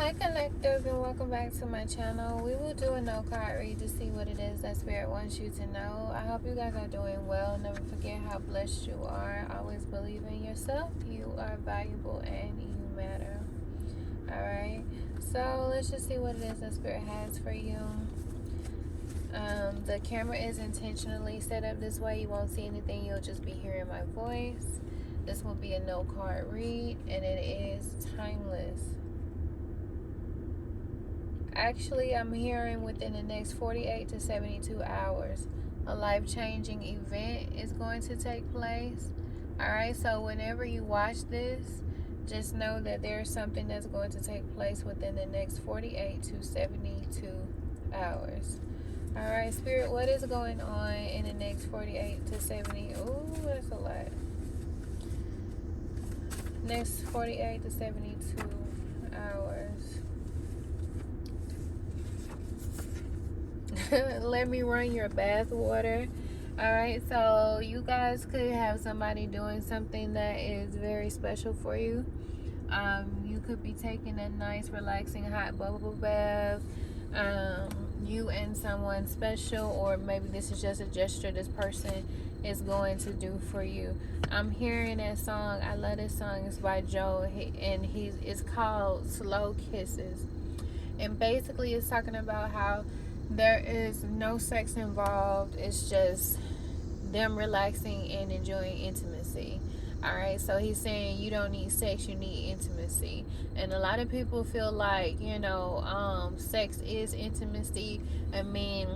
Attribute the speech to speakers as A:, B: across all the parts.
A: Hi collectors, and welcome back to my channel. We will do a no card read to see what it is that spirit wants you to know. I hope you guys are doing well. Never forget how blessed you are. Always believe in yourself. You are valuable and you matter. Alright, so let's just see what it is that spirit has for you. The camera is intentionally set up this way. You won't see anything. You'll just be hearing my voice. This will be a no card read, and it is timeless. Actually, I'm hearing within the next 48 to 72 hours, a life-changing event is going to take place. Alright, so whenever you watch this, just know that there's something that's going to take place within the next 48 to 72 hours. Alright, Spirit, what is going on in the next 48 to 70? Ooh, that's a lot. Next 48 to 72 hours. Let me run your bath water. Alright, so you guys could have somebody doing something that is very special for you. You could be taking a nice relaxing hot bubble bath. You and someone special, or maybe this is just a gesture this person is going to do for you. I'm hearing that song. I love this song. It's by Joe, and it's called Slow Kisses. And basically it's talking about how there is no sex involved. It's just them relaxing and enjoying intimacy. Alright, so he's saying you don't need sex, you need intimacy. And a lot of people feel like, sex is intimacy. I mean,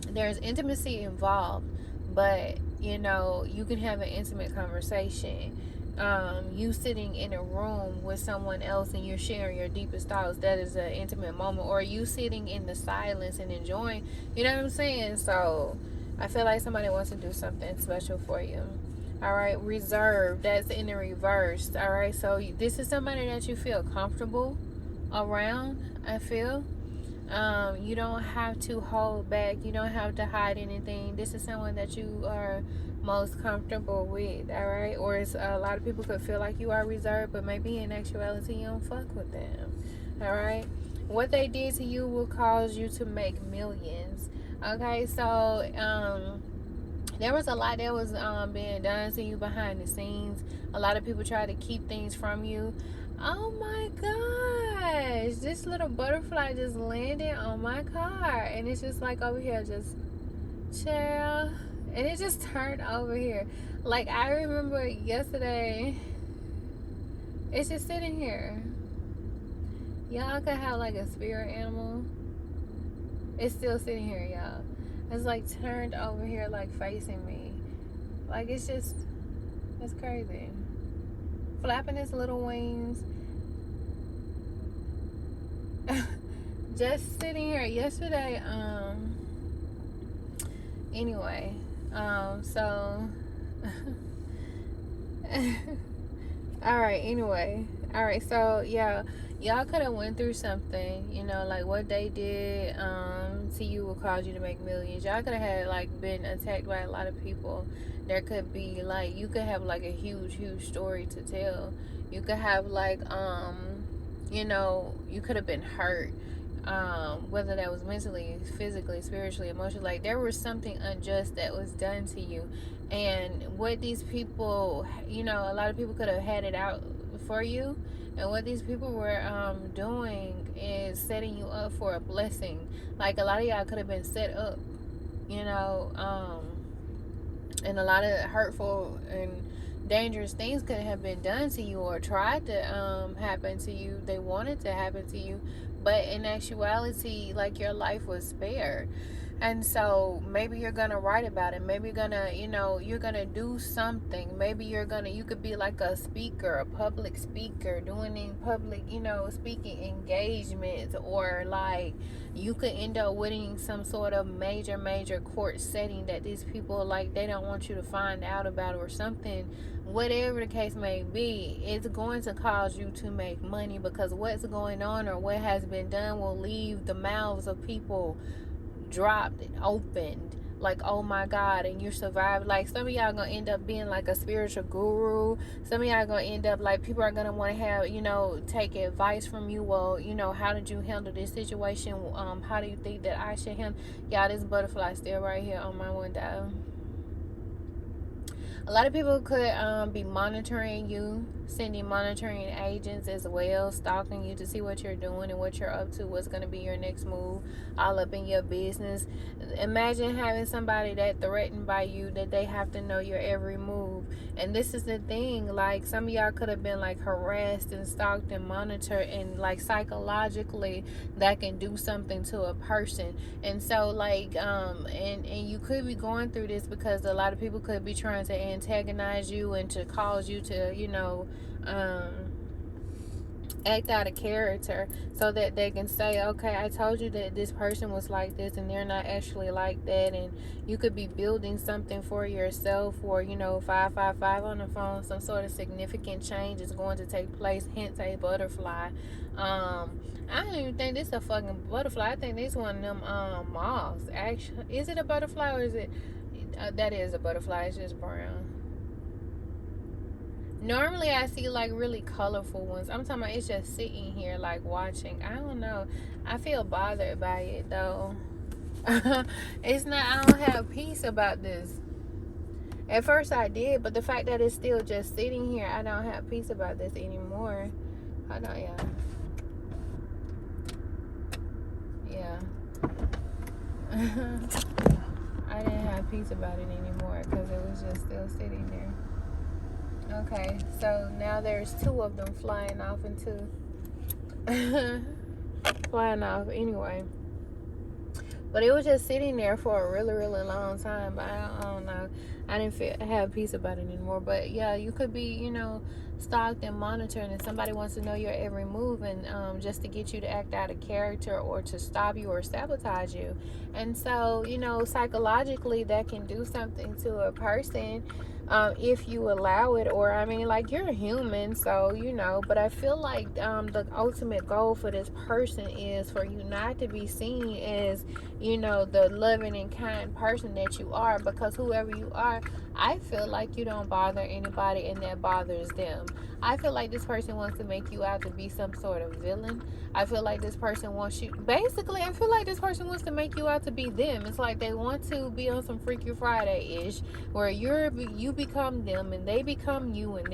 A: there's intimacy involved, but you can have an intimate conversation. You sitting in a room with someone else and you're sharing your deepest thoughts, that is an intimate moment. Or you sitting in the silence and enjoying, you know what I'm saying? So I feel like somebody wants to do something special for you. Alright, reserve, that's in the reverse. Alright, so this is somebody that you feel comfortable around, I feel. You don't have to hold back. You don't have to hide anything. This is someone that you are most comfortable with. Alright, or it's a lot of people could feel like you are reserved, but maybe in actuality you don't fuck with them. Alright, what they did to you will cause you to make millions. Okay, so there was a lot that was being done to you behind the scenes. A lot of people try to keep things from you. Oh my gosh, this little butterfly just landed on my car, and it's just like over here, just chill, and it just turned over here. Like, I remember yesterday, it's just sitting here. Y'all could have like a spirit animal. It's still sitting here, y'all. It's like turned over here, like facing me. Like, it's crazy. Flapping its little wings. Just sitting here yesterday. Anyway, so alright, anyway. Alright, so yeah, y'all could have went through something, like what they did to you will cause you to make millions. Y'all could have had like been attacked by a lot of people. There could be like, you could have like a huge story to tell. You could have like you could have been hurt, whether that was mentally, physically, spiritually, emotionally. Like, there was something unjust that was done to you, and what these people, a lot of people could have had it out for you, and what these people were doing is setting you up for a blessing. Like, a lot of y'all could have been set up, and a lot of hurtful and dangerous things could have been done to you, or tried to happen to you. They wanted to happen to you, but in actuality, like, your life was spared. And so maybe you're gonna write about it. Maybe you're gonna, you're gonna do something. Maybe you could be like a speaker, a public speaker, doing in public, speaking engagements, or like you could end up winning some sort of major court setting that these people, like, they don't want you to find out about, or something. Whatever the case may be, it's going to cause you to make money, because what's going on or what has been done will leave the mouths of people dropped and opened. like, oh my God, and you survive. Like, some of y'all gonna end up being like a spiritual guru. Some of y'all gonna end up like, people are gonna want to have, take advice from you. Well, how did you handle this situation? How do you think that I should handle? Y'all, this butterfly still right here on my window. A lot of people could be monitoring you, sending monitoring agents as well, stalking you to see what you're doing and what you're up to, what's going to be your next move, all up in your business. Imagine having somebody that threatened by you, that they have to know your every move. And this is the thing, like, some of y'all could have been like harassed and stalked and monitored, and like psychologically that can do something to a person. And so like and you could be going through this because a lot of people could be trying to antagonize you and to cause you to act out of character, so that they can say, okay, I told you that this person was like this and they're not actually like that. And you could be building something for yourself, or 555 on the phone, some sort of significant change is going to take place, hence a butterfly. I don't even think this is a fucking butterfly. I think this one of them moths. Actually, is it a butterfly or is it that is a butterfly? It's just brown. Normally I see like really colorful ones. I'm talking about it's just sitting here like watching. I don't know. I feel bothered by it though. It's not, I don't have peace about this. At first I did, but the fact that it's still just sitting here, I don't have peace about this anymore. Hold on, y'all. Yeah. I didn't have peace about it anymore because it was just still sitting there. Okay, so now there's two of them flying off into flying off anyway. But it was just sitting there for a really, really long time. But I don't know. I didn't have peace about it anymore. But yeah, you could be, stalked and monitored, and somebody wants to know your every move, and just to get you to act out of character or to stop you or sabotage you. And so, psychologically, that can do something to a person. If you allow it, or I mean, like, you're a human, so but I feel like the ultimate goal for this person is for you not to be seen as the loving and kind person that you are, because whoever you are, I feel like you don't bother anybody and that bothers them. I feel like this person wants to make you out to be some sort of villain. I feel like this person wants you, basically, I feel like this person wants to make you out to be them. It's like they want to be on some Freaky Friday-ish, where you become them and they become you, and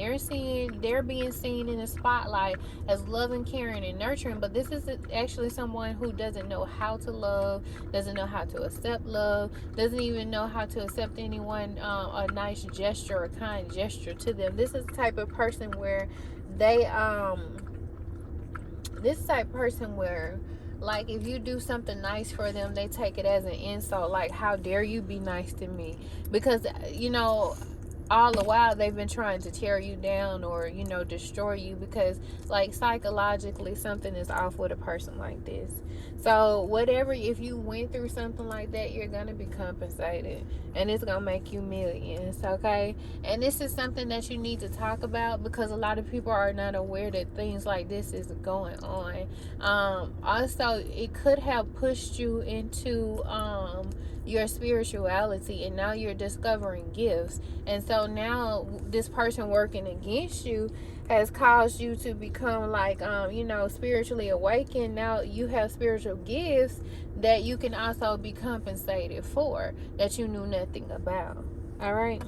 A: they're being seen in the spotlight as loving, caring, and nurturing. But this is actually someone who doesn't know how to love, doesn't know how to accept love, doesn't even know how to accept anyone a nice gesture or kind gesture to them. This is the type of person where they like, if you do something nice for them, they take it as an insult. Like, how dare you be nice to me? Because all the while they've been trying to tear you down or destroy you, because like psychologically something is off with a person like this. So whatever, if you went through something like that, you're gonna be compensated, and it's gonna make you millions. Okay, and this is something that you need to talk about, because a lot of people are not aware that things like this is going on. Also, it could have pushed you into your spirituality, and now you're discovering gifts. And so now this person working against you has caused you to become like spiritually awakened. Now you have spiritual gifts that you can also be compensated for, that you knew nothing about. All right,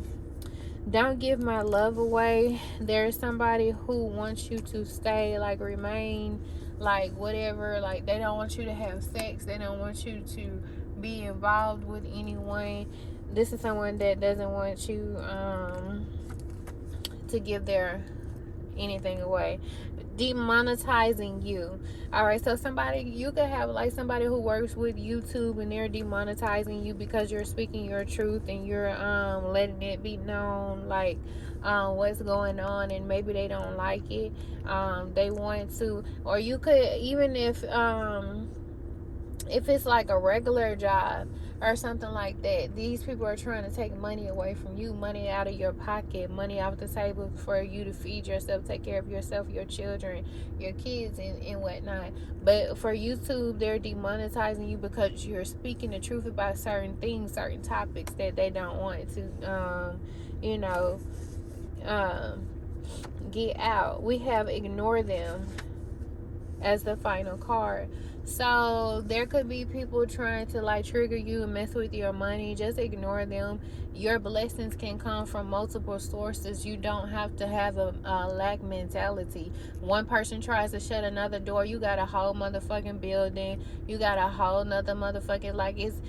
A: don't give my love away. There's somebody who wants you to stay, like remain, like whatever, like they don't want you to have sex, they don't want you to be involved with anyone. This is someone that doesn't want you to give their anything away. Demonetizing you. All right, so you could have like somebody who works with YouTube, and they're demonetizing you because you're speaking your truth and you're letting it be known, like what's going on, and maybe they don't like it. They want to, or you could, even if if it's like a regular job or something like that, these people are trying to take money away from you, money out of your pocket, money off the table for you to feed yourself, take care of yourself, your children, your kids, and whatnot. But for YouTube, they're demonetizing you because you're speaking the truth about certain things, certain topics that they don't want to you know um get out. We have ignore them as the final card. So there could be people trying to like trigger you and mess with your money. Just ignore them. Your blessings can come from multiple sources. You don't have to have a lack mentality. One person tries to shut another door, you got a whole motherfucking building. You got a whole nother motherfucking, like, it's,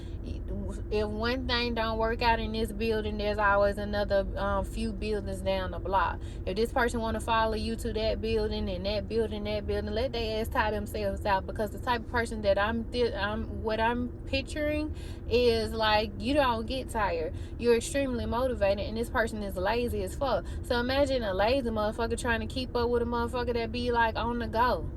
A: if one thing don't work out in this building, there's always another few buildings down the block. If this person want to follow you to that building and that building, let their ass tie themselves out, because the type of person that what I'm picturing is like, you don't get tired. You're extremely motivated, and this person is lazy as fuck. So imagine a lazy motherfucker trying to keep up with a motherfucker that be like on the go.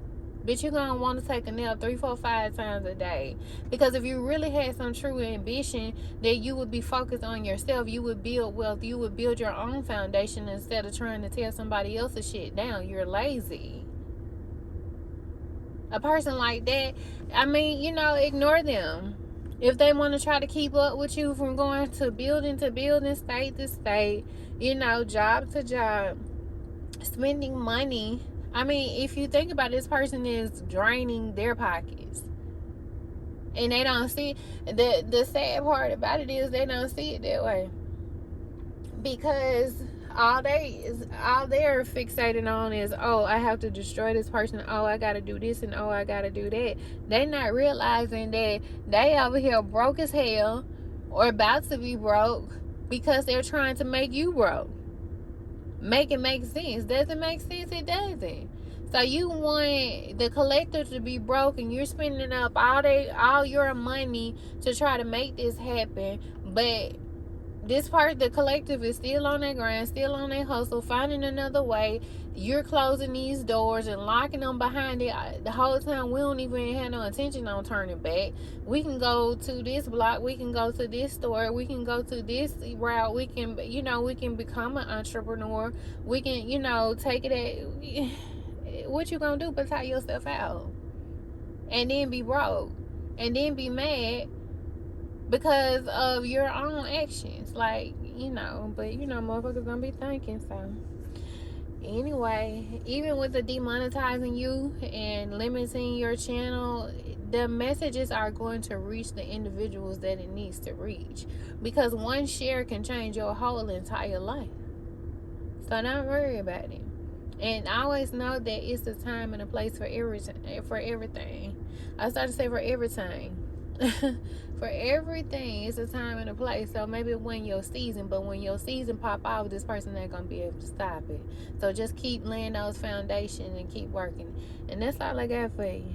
A: Bitch, you're gonna want to take a nap 3, 4, 5 times a day. Because if you really had some true ambition, that you would be focused on yourself, you would build wealth, you would build your own foundation instead of trying to tear somebody else's shit down. You're lazy. A person like that, I mean, ignore them. If they want to try to keep up with you from going to building, state to state, job to job, spending money. I mean, if you think about it, this person is draining their pockets, and they don't see the sad part about it is they don't see it that way, because all they're fixated on is, oh, I have to destroy this person, oh, I gotta do this, and oh, I gotta do that. They not realizing that they over here broke as hell, or about to be broke, because they're trying to make you broke. Make it make sense. Does it make sense? It doesn't. So you want the collective to be broke, and you're spending up all your money to try to make this happen, but this part, the collective, is still on their grind, still on their hustle, finding another way. You're closing these doors and locking them behind it the whole time. We don't even have no intention on turning back. We can go to this block, we can go to this store, we can go to this route, we can become an entrepreneur, we can take it at what you gonna do but tie yourself out and then be broke and then be mad because of your own actions. Like, but motherfuckers gonna be thinking. So anyway, even with the demonetizing you and limiting your channel, the messages are going to reach the individuals that it needs to reach, because one share can change your whole entire life. So don't worry about it. And I always know that it's a time and a place for everything. I started to say for everything. For everything, it's a time and a place. So maybe when your season, but when your season pop off, this person ain't gonna be able to stop it. So just keep laying those foundations and keep working. And that's all I got for you.